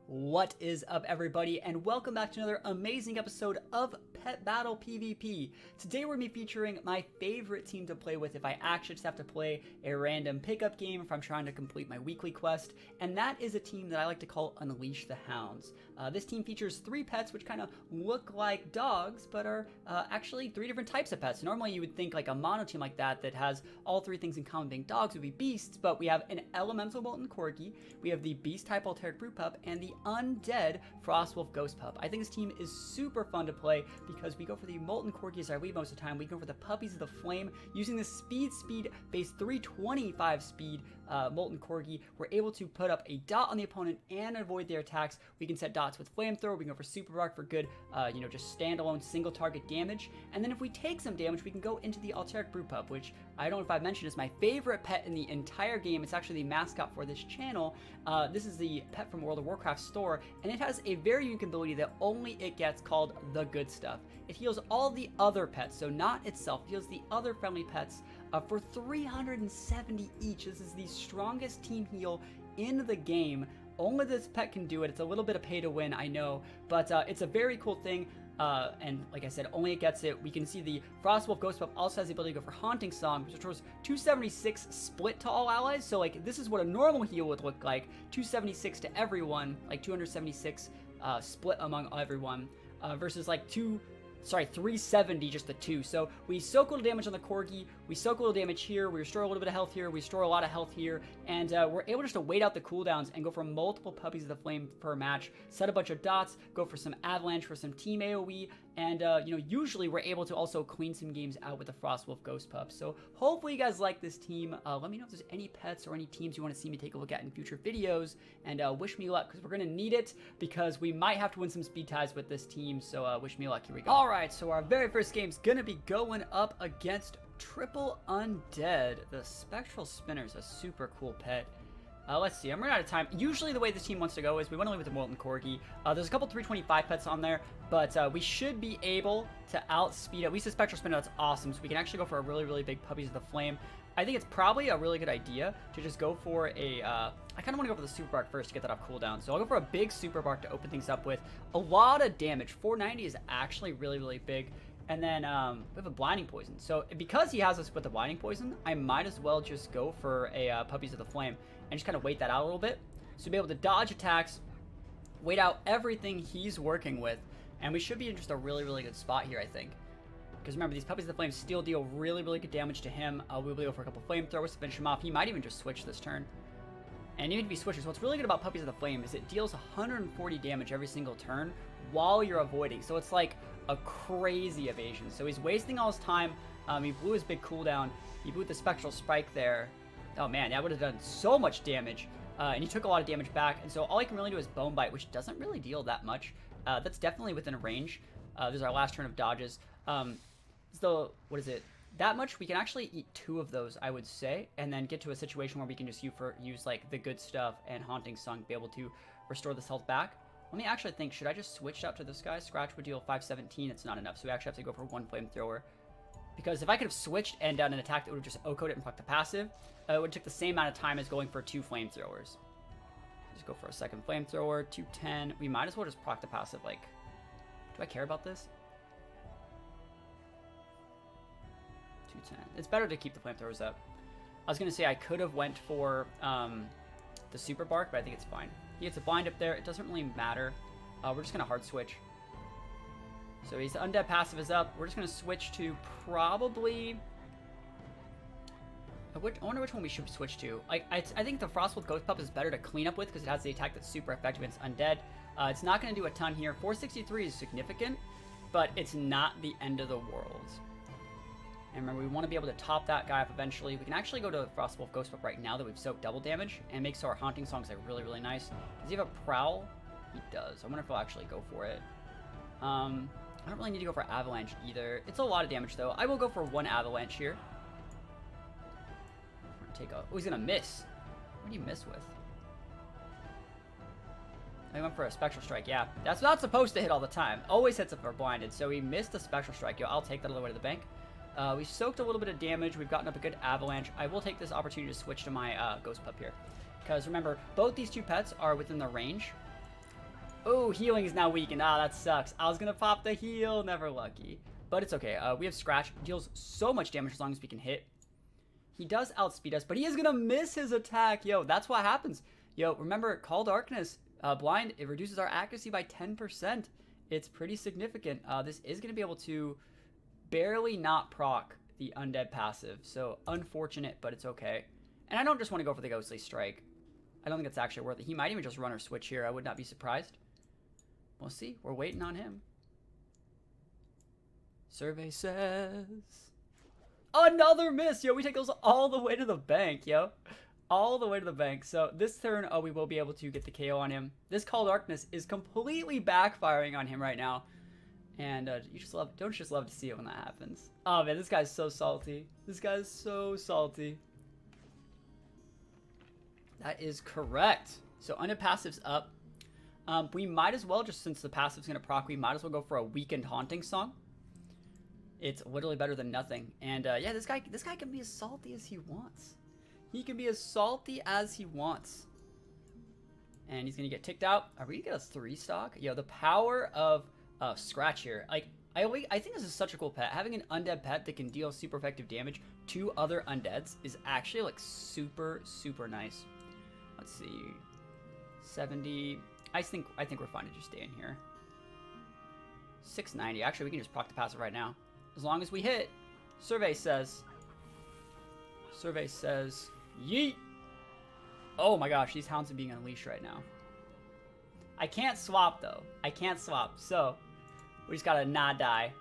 What is up, everybody, and welcome back to another amazing episode of Pet Battle PvP. Today we're going to be featuring my favorite team to play with if I actually just have to play a random pickup game if I'm trying to complete my weekly quest, and that is a team that I like to call Unleash the Hounds. This team features 3 pets which kind of look like dogs, but are actually 3 different types of pets. Normally you would think like a mono team like that has all 3 things in common being dogs would be beasts, but we have an elemental Molten Corgi, we have the beast type Alterac Brew Pup, and the undead Frostwolf Ghost Pup. I think this team is super fun to play because we go for the Molten Corgi as our lead most of the time. We go for the Puppies of the Flame using the speed base 325 speed Molten Corgi. We're able to put up a dot on the opponent and avoid their attacks. We can set dots with Flamethrower. We can go for Super Bark for good, just standalone single target damage. And then if we take some damage, we can go into the Alterac Brew Pup, which I don't know if I've mentioned is my favorite pet in the entire game. It's actually the mascot for this channel. This is the pet from World of Warcraft store, and it has a very unique ability that only it gets called the good stuff. It heals all the other pets, so not itself. It heals the other friendly pets for 370 each. This is the strongest team heal in the game. Only this pet can do it. It's a little bit of pay to win, I know, but it's a very cool thing. And like I said, only it gets it. We can see the Frostwolf Ghost Pup also has the ability to go for Haunting Song, which restores 276 split to all allies. So like this is what a normal heal would look like: 276 to everyone, like 276 split among everyone, versus like 370 just the 2. So we soak a little damage on the Corgi, we soak a little damage here, we restore a little bit of health here, we restore a lot of health here, and we're able just to wait out the cooldowns and go for multiple Puppies of the Flame per match, set a bunch of dots, go for some Avalanche for some team AoE, and usually we're able to also clean some games out with the Frostwolf Ghost Pup. So hopefully you guys like this team. Let me know if there's any pets or any teams you want to see me take a look at in future videos, and wish me luck, because we're going to need it, because we might have to win some speed ties with this team, so wish me luck. Here we go. Alright, so our very first game's going to be going up against Triple Undead. The Spectral Spinner's a super cool pet. Let's see, I'm running out of time. Usually the way this team wants to go is we want to leave with the Molten Corgi. There's a couple 325 pets on there, but we should be able to outspeed at least the Spectral Spinner. That's awesome. So we can actually go for a really, really big Puppies of the Flame. I think it's probably a really good idea to just go for a, I kind of want to go for the Super Bark first to get that off cooldown. So I'll go for a big Super Bark to open things up with. A lot of damage. 490 is actually really, really big. And then we have a Blinding Poison. So because he has us with the Blinding Poison, I might as well just go for a Puppies of the Flame and just kind of wait that out a little bit. So be able to dodge attacks, wait out everything he's working with, and we should be in just a really, really good spot here, I think. Because remember, these Puppies of the Flame still deal really, really good damage to him. We'll be able to go for a couple Flamethrowers to finish him off. He might even just switch this turn. And even if he switches, what's really good about Puppies of the Flame is it deals 140 damage every single turn while you're avoiding. So it's like a crazy evasion. So he's wasting all his time. He blew his big cooldown. He blew the Spectral Spike there. Oh man, that would have done so much damage. And he took a lot of damage back. And so all he can really do is Bone Bite, which doesn't really deal that much. That's definitely within range. This is our last turn of dodges. So what is it? That much, we can actually eat 2 of those, I would say, and then get to a situation where we can just use like the good stuff and Haunting Song to be able to restore this health back. Let me actually think, should I just switch out to this guy? Scratch would deal 517, it's not enough, so we actually have to go for 1 Flamethrower. Because if I could have switched and done an attack that would have just OHKO'd it and proc the passive, it would take the same amount of time as going for 2 Flamethrowers. Just go for a second Flamethrower, 210. We might as well just proc the passive, like, do I care about this? 210. It's better to keep the Flamethrowers up. I was going to say I could have went for the Super Bark, but I think it's fine. He gets a blind up there. It doesn't really matter. We're just going to hard switch. So his Undead passive is up. We're just going to switch to probably... I wonder which one we should switch to. I think the Frostwolf Ghost Pup is better to clean up with because it has the attack that's super effective against Undead. It's not going to do a ton here. 463 is significant, but it's not the end of the world. And remember, we want to be able to top that guy up eventually. We can actually go to Frostwolf Ghost Pup right now that we've soaked double damage, and make so our Haunting Songs are really, really nice. Does he have a Prowl? He does. I wonder if he'll actually go for it. I don't really need to go for Avalanche either. It's a lot of damage, though. I will go for 1 Avalanche here. Take a... Oh, he's going to miss. What do you miss with? I went for a Spectral Strike. Yeah, that's not supposed to hit all the time. Always hits if we're blinded, so he missed the Spectral Strike. Yo, I'll take that all the way to the bank. We soaked a little bit of damage. We've gotten up a good Avalanche. I will take this opportunity to switch to my Ghost Pup here. Because remember, both these 2 pets are within the range Oh, healing is now weakened. Ah, that sucks. I was gonna pop the heal. Never lucky. But it's okay. We have Scratch. Deals so much damage as long as we can hit. He does outspeed us, but he is gonna miss his attack. Yo, that's what happens. Yo, remember, Call Darkness, Blind, it reduces our accuracy by 10%. It's pretty significant. This is gonna be able to barely not proc the Undead passive. So, unfortunate, but it's okay. And I don't just want to go for the Ghostly Strike. I don't think it's actually worth it. He might even just run or switch here. I would not be surprised. We'll see. We're waiting on him. Survey says... Another miss! Yo, we take those all the way to the bank, yo. All the way to the bank. So this turn, we will be able to get the KO on him. This Call Darkness is completely backfiring on him right now. And you just love, don't you just love to see it when that happens? Oh man, this guy's so salty. This guy's so salty. That is correct. So Undead passive's up. We might as well, just since the passive's gonna proc, we might as well go for a Weakened Haunting Song. It's literally better than nothing. And yeah, this guy can be as salty as he wants. He can be as salty as he wants. And he's gonna get ticked out. Are we gonna get a 3-stock? Yo, the power of Scratch here. Like, I think this is such a cool pet. Having an undead pet that can deal super effective damage to other undeads is actually like super, super nice. Let's see. 70. I think we're fine to just stay in here. 690. Actually, we can just proc the passive right now. As long as we hit. Survey says, yeet. Oh my gosh, these Hounds are being unleashed right now. I can't swap though. I can't swap. So we just gotta not die.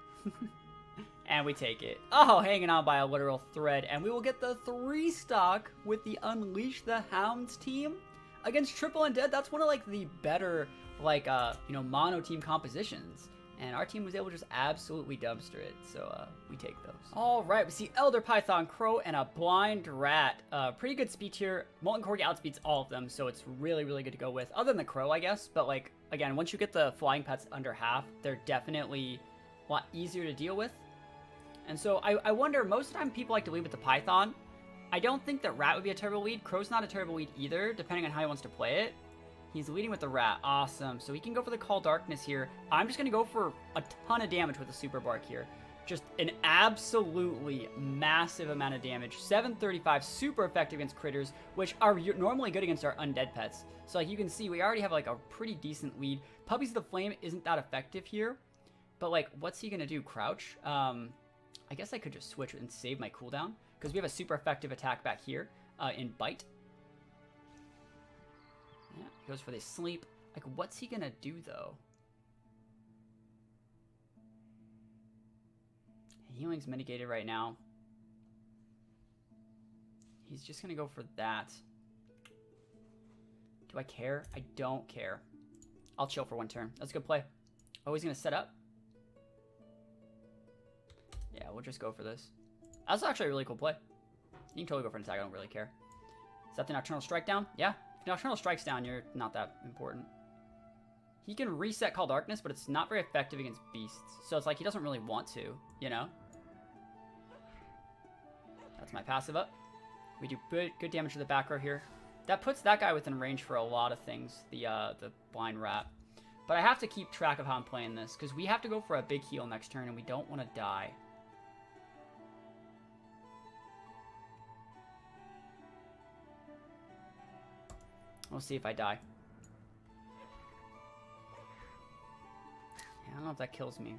And we take it. Oh, hanging on by a literal thread. And we will get the 3-stock with the Unleash the Hounds team against Triple Undead. That's one of like the better like you know, mono team compositions. And our team was able to just absolutely dumpster it. So we take those. All right, we see Elder Python, Crow, and a Blind Rat. Pretty good speed here. Molten Corgi outspeeds all of them, so it's really, really good to go with. Other than the Crow, I guess. But like, again, once you get the flying pets under half, they're definitely a lot easier to deal with. And so I wonder, most of the time people like to lead with the Python. I don't think that Rat would be a terrible lead. Crow's not a terrible lead either, depending on how he wants to play it. He's leading with the Rat. Awesome. So he can go for the Call Darkness here. I'm just going to go for a ton of damage with the Super Bark here. Just an absolutely massive amount of damage. 735, super effective against critters, which are normally good against our undead pets. So like you can see, we already have like a pretty decent lead. Puppies of the Flame isn't that effective here. But like, what's he going to do? Crouch? I guess I could just switch and save my cooldown, because we have a super effective attack back here in Bite. Yeah, he goes for the Sleep. Like, what's he gonna do, though? Healing's mitigated right now. He's just gonna go for that. Do I care? I don't care. I'll chill for one turn. That's a good play. Oh, he's gonna set up? Yeah, we'll just go for this. That's actually a really cool play. You can totally go for an attack. I don't really care. Is that the Nocturnal Strike down? Yeah. If Nocturnal Strike's down, you're not that important. He can reset Call Darkness, but it's not very effective against beasts. So it's like he doesn't really want to, you know? That's my passive up. We do good damage to the back row here. That puts that guy within range for a lot of things, the Blind Rat. But I have to keep track of how I'm playing this, because we have to go for a big heal next turn, and we don't want to die. We'll see if I die. Yeah, I don't know if that kills me.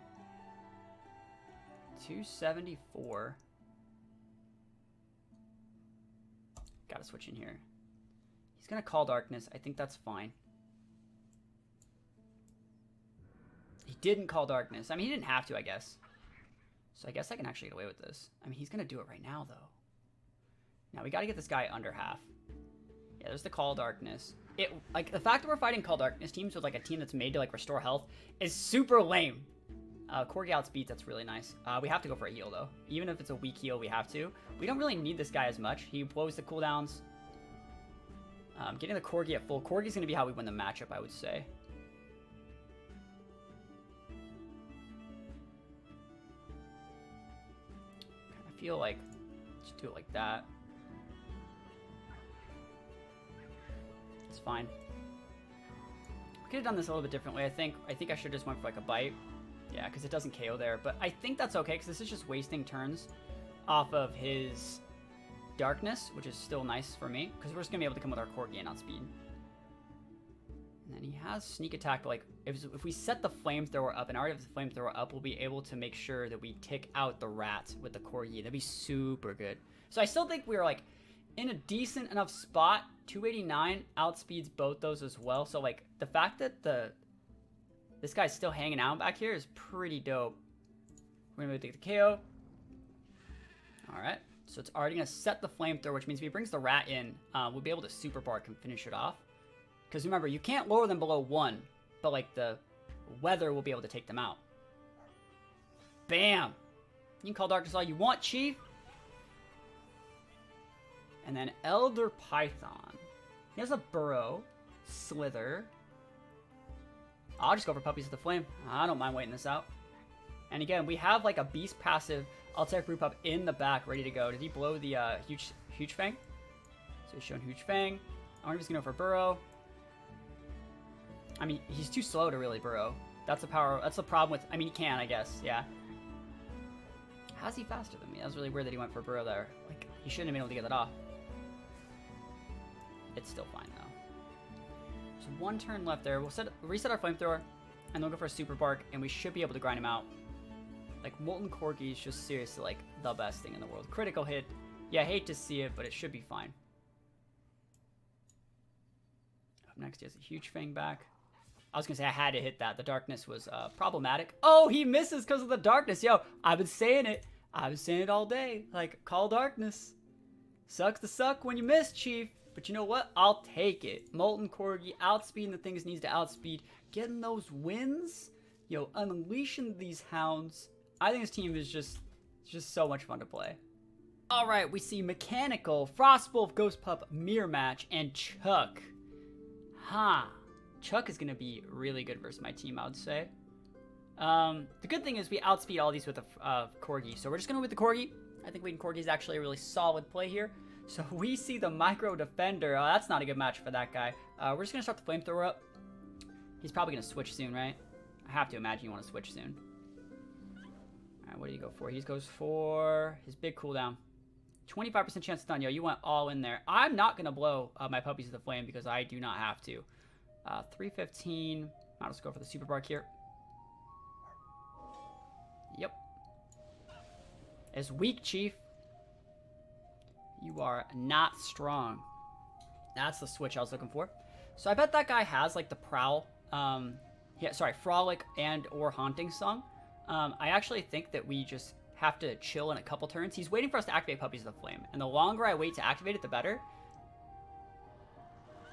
274. Gotta switch in here. He's gonna Call Darkness. I think that's fine. He didn't Call Darkness. I mean, he didn't have to, I guess. So I guess I can actually get away with this. I mean, he's gonna do it right now, though. Now, we gotta get this guy under half. Yeah, there's the Call Darkness. Like, the fact that we're fighting Call Darkness teams with, like, a team that's made to, like, restore health is super lame. Corgi outspeeds, that's really nice. We have to go for a heal, though. Even if it's a weak heal, we have to. We don't really need this guy as much. He blows the cooldowns. Getting the Corgi at full. Corgi's going to be how we win the matchup, I would say. I feel like, just do it like that. It's fine. We Could have done this a little bit differently, I think. I think I should have just went for like a bite. Yeah, because it doesn't KO there. But I think that's okay, because this is just wasting turns off of his darkness, which is still nice for me, because we're just going to be able to come with our Corgi and outspeed. And then he has sneak attack, but like, if we set the flamethrower up, and already have the flamethrower up, we'll be able to make sure that we tick out the rat with the Corgi. That'd be super good. So I still think we're like in a decent enough spot. 289 outspeeds both those as well. So like the fact that this guy's still hanging out back here is pretty dope. We're gonna take the KO. All right. So it's already gonna set the flamethrower, which means if he brings the rat in, we'll be able to super bark and finish it off. Because remember, you can't lower them below 1, but like the weather will be able to take them out. Bam! You can call darkness all you want, Chief. And then Elder Python. He has a burrow, slither. I'll just go for puppies of the flame. I don't mind waiting this out. And again, we have like a beast passive Alterac Brew Pup in the back, ready to go. Did he blow the huge fang? So he's showing huge fang. I wonder if he's gonna go for burrow. I mean, he's too slow to really burrow. That's the power. That's the problem with. I mean, he can, I guess. Yeah. How's he faster than me? That was really weird that he went for burrow there. Like, he shouldn't have been able to get that off. It's still fine though. So 1 turn left there. We'll reset our flamethrower, and then we'll go for a super bark, and we should be able to grind him out. Like, Molten Corgi is just seriously like the best thing in the world. Critical hit. Yeah, I hate to see it, but it should be fine. Up next, he has a huge fang back. I was gonna say I had to hit that. The darkness was problematic. Oh, he misses because of the darkness. Yo, I've been saying it. I've been saying it all day. Like, call darkness. Sucks to suck when you miss, Chief. But you know what? I'll take it. Molten Corgi, outspeeding the things it needs to outspeed. Getting those wins. Yo, unleashing these hounds. I think this team is just so much fun to play. All right, we see Mechanical, Frostwolf Ghost Pup, Mirror Match, and Chuck. Huh. Chuck is going to be really good versus my team, I would say. The good thing is we outspeed all these with a Corgi. So we're just going to with the Corgi. I think leading Corgi is actually a really solid play here. So we see the Micro Defender. Oh, that's not a good match for that guy. We're just going to start the Flamethrower up. He's probably going to switch soon, right? I have to imagine you want to switch soon. All right, what do you go for? He goes for his big cooldown. 25% chance stun. Yo, you went all in there. I'm not going to blow my puppies to the flame because I do not have to. 315. I'll just go for the super bark here. Yep. It's weak, Chief. You are not strong. That's the switch I was looking for. So I bet that guy has like the prowl. Frolic and or haunting song. I actually think that we just have to chill in a couple turns. He's waiting for us to activate puppies of the flame, and the longer I wait to activate it, the better.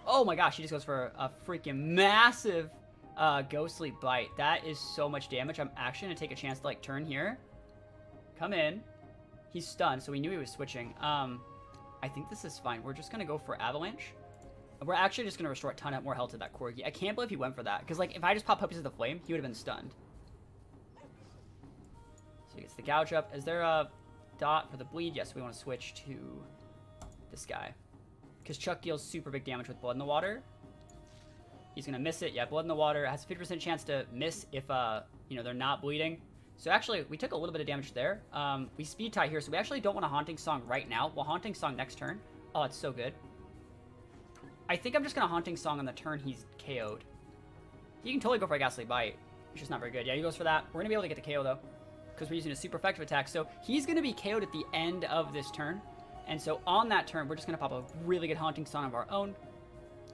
Oh my gosh, he just goes for a freaking massive ghostly bite. That is so much damage. I'm actually going to take a chance to like turn here. Come in. He's stunned, so we knew he was switching. I think this is fine. We're just going to go for Avalanche. We're actually just going to restore a ton of more health to that Corgi. I can't believe he went for that. Because like if I just pop Puppies of the Flame, he would have been stunned. So he gets the gouge up. Is there a dot for the bleed? Yes, we want to switch to this guy. Because Chuck deals super big damage with Blood in the Water. He's going to miss it. Yeah, Blood in the Water has a 50% chance to miss if, they're not bleeding. So actually, we took a little bit of damage there. We speed tie here, so we actually don't want a Haunting Song right now. We'll Haunting Song next turn. Oh, it's so good. I think I'm just going to Haunting Song on the turn he's KO'd. He can totally go for a Ghastly Bite. It's just not very good. Yeah, he goes for that. We're going to be able to get the KO, though, because we're using a super effective attack. So he's going to be KO'd at the end of this turn. And so on that turn, we're just going to pop a really good Haunting Song of our own.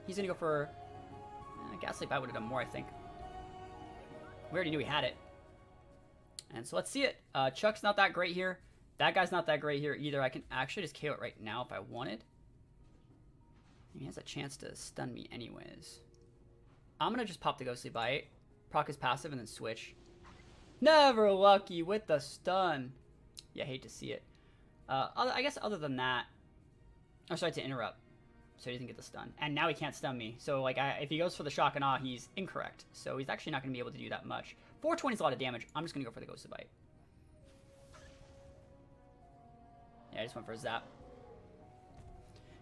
He's going to go for... Ghastly Bite would have done more, I think. We already knew he had it. And so let's see it. Chuck's not that great here. That guy's not that great here either. I can actually just KO it right now if I wanted. He has a chance to stun me anyways. I'm going to just pop the Ghostly Bite, proc his passive, and then switch. Never lucky with the stun. Yeah, I hate to see it. I guess other than that... Oh, sorry, to interrupt. So he doesn't get the stun. And now he can't stun me. So like, if he goes for the Shock and Awe, he's incorrect. So he's actually not going to be able to do that much. 420 is a lot of damage. I'm just going to go for the Ghostly Bite. Yeah, I just went for a zap.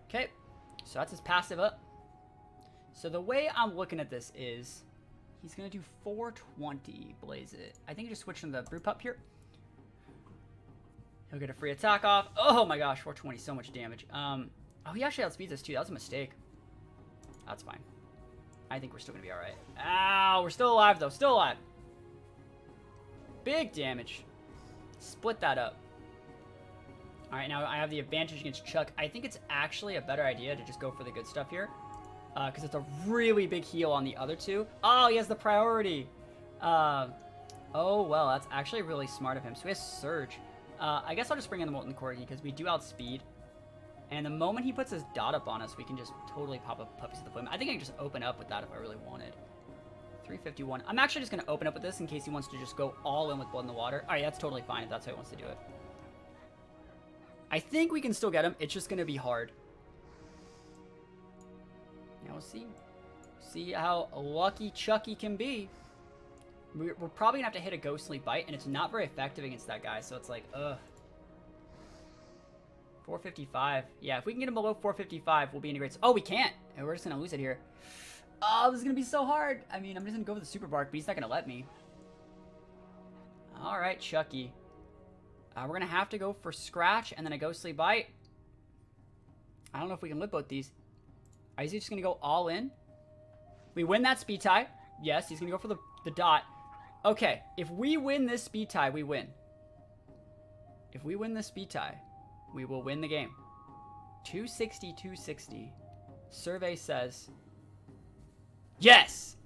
Okay, so that's his passive up. So the way I'm looking at this is, He's going to do 420, blaze it. I think he just switched from the Brew Pup here. He'll get a free attack off. Oh my gosh, 420, so much damage. Oh, he actually outspeeds us too. That was a mistake. That's fine. I think we're still going to be alright. Ow, we're still alive though, still alive. Big damage. Split that up. Alright, now I have the advantage against Chuck. I think it's actually a better idea to just go for the good stuff here. Because it's a really big heal on the other two. Oh, he has the priority. Oh, well, that's actually really smart of him. So he has Surge. I guess I'll just bring in the Molten Corgi because we do outspeed. And the moment he puts his dot up on us, we can just totally pop up Puppies of the Flame. I think I can just open up with that if I really wanted. 351. I'm actually just going to open up with this in case he wants to just go all in with Blood in the Water. Alright, that's totally fine if that's how he wants to do it. I think we can still get him. It's just going to be hard. Now we'll see. See how lucky Chucky can be. We're probably going to have to hit a Ghostly Bite, and it's not very effective against that guy, so it's like, ugh. 455. Yeah, if we can get him below 455, we'll be in a great... Oh, we can't! And we're just going to lose it here. Oh, this is going to be so hard. I mean, I'm just going to go with the Super Bark, but he's not going to let me. Alright, Chucky. We're going to have to go for Scratch and then a Ghostly Bite. I don't know if we can live both these. Is he just going to go all in? We win that speed tie. Yes, he's going to go for the dot. Okay, if we win this speed tie, we win. If we win this speed tie, we will win the game. 260, 260. Survey says, yes!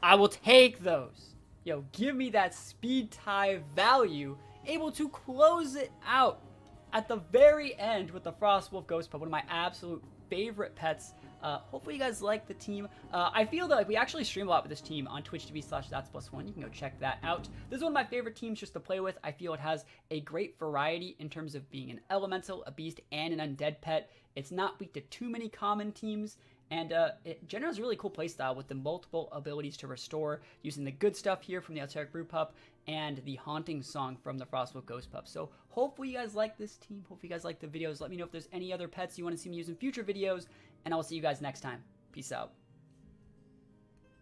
I will take those. Yo, give me that speed tie value. Able to close it out at the very end with the Frostwolf Ghost Pup, one of my absolute favorite pets. Hopefully you guys like the team. I feel that we actually stream a lot with this team on Twitch TV/that's+1. You can go check that out. This is one of my favorite teams just to play with. I feel it has a great variety in terms of being an elemental, a beast, and an undead pet. It's not weak to too many common teams. And it generally has a really cool playstyle with the multiple abilities to restore, using the good stuff here from the Alterac Brew Pup and the Haunting Song from the Frostwolf Ghost Pup. So hopefully you guys like this team. Hopefully you guys like the videos. Let me know if there's any other pets you want to see me use in future videos. And I will see you guys next time. Peace out.